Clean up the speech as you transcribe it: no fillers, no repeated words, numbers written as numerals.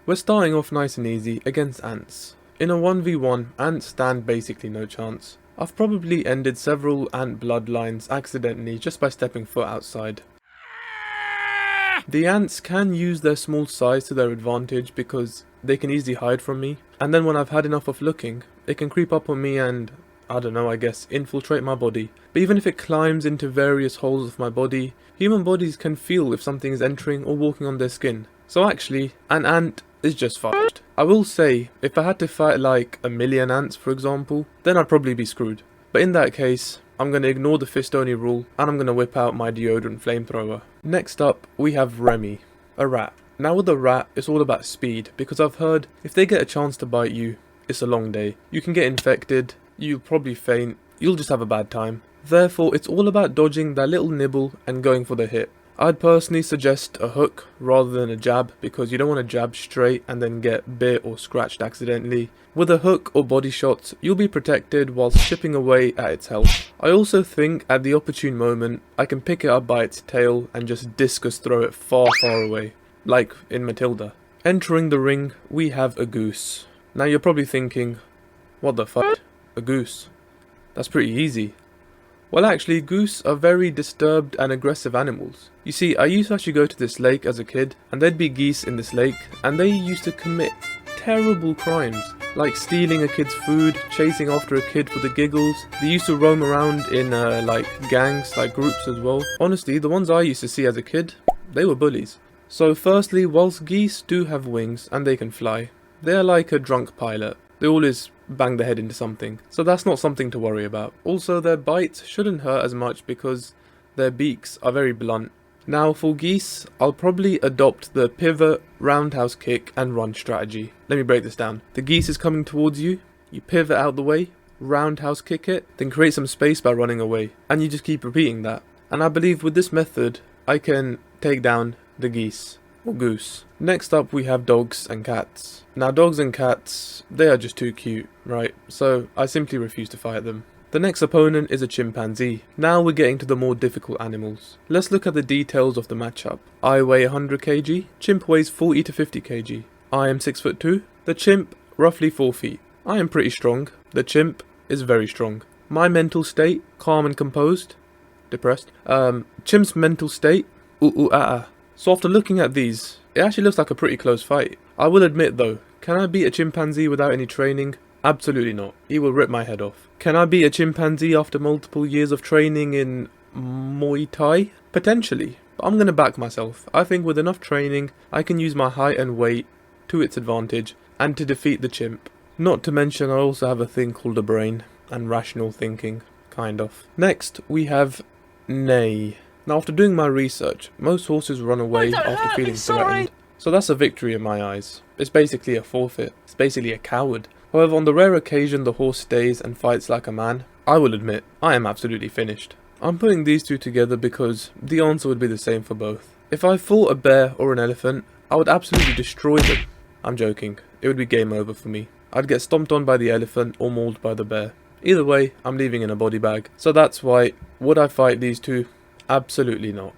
We're starting off nice and easy against ants. In a 1v1, ants stand basically no chance. I've probably ended several ant bloodlines accidentally just by stepping foot outside. The ants can use their small size to their advantage because they can easily hide from me, and then when I've had enough of looking, it can creep up on me and, I don't know, I guess, infiltrate my body. But even if it climbs into various holes of my body, human bodies can feel if something is entering or walking on their skin. So actually, an ant is just fucked. I will say, if I had to fight like a million ants for example, then I'd probably be screwed. But in that case, I'm going to ignore the fist only rule and I'm going to whip out my deodorant flamethrower. Next up, we have Remy, a rat. Now with a rat, it's all about speed, because I've heard if they get a chance to bite you, it's a long day. You can get infected, you'll probably faint, you'll just have a bad time. Therefore, it's all about dodging that little nibble and going for the hit. I'd personally suggest a hook rather than a jab, because you don't want to jab straight and then get bit or scratched accidentally. With a hook or body shots, you'll be protected whilst chipping away at its health. I also think at the opportune moment, I can pick it up by its tail and just discus throw it far away, like in Matilda. Entering the ring, we have a goose. Now you're probably thinking, what the fuck? A goose? That's pretty easy. Well actually, goose are very disturbed and aggressive animals. You see, I used to actually go to this lake as a kid, and there'd be geese in this lake, and they used to commit terrible crimes, like stealing a kid's food, chasing after a kid for the giggles. They used to roam around in like gangs, like groups as well. Honestly, the ones I used to see as a kid, they were bullies. So firstly, whilst geese do have wings and they can fly, they're like a drunk pilot. They always bang their head into something, so that's not something to worry about. Also, their bites shouldn't hurt as much because their beaks are very blunt. Now for geese, I'll probably adopt the pivot, roundhouse kick and run strategy. Let me break this down. The geese is coming towards you, you pivot out the way, roundhouse kick it, then create some space by running away, and you just keep repeating that. And I believe with this method, I can take down the geese. Or goose. Next up we have dogs and cats. Now dogs and cats, they are just too cute, right? So I simply refuse to fight them. The next opponent is a chimpanzee. Now we're getting to the more difficult animals. Let's look at the details of the matchup. I weigh 100 kg, chimp weighs 40 to 50 kg. I am 6'2", the chimp roughly 4 feet. I am pretty strong, the chimp is very strong. My mental state, calm and composed, depressed. Chimp's mental state, So after looking at these, it actually looks like a pretty close fight. I will admit though, can I beat a chimpanzee without any training? Absolutely not. He will rip my head off. Can I beat a chimpanzee after multiple years of training in Muay Thai? Potentially. But I'm going to back myself. I think with enough training, I can use my height and weight to its advantage and to defeat the chimp. Not to mention I also have a thing called a brain and rational thinking, kind of. Next, we have Neigh. Now after doing my research, most horses run away after feeling threatened, so that's a victory in my eyes. It's basically a forfeit, it's basically a coward. However, on the rare occasion the horse stays and fights like a man, I will admit, I am absolutely finished. I'm putting these two together because the answer would be the same for both. If I fought a bear or an elephant, I would absolutely destroy them. I'm joking, it would be game over for me. I'd get stomped on by the elephant or mauled by the bear. Either way, I'm leaving in a body bag, so that's why, would I fight these two? Absolutely not.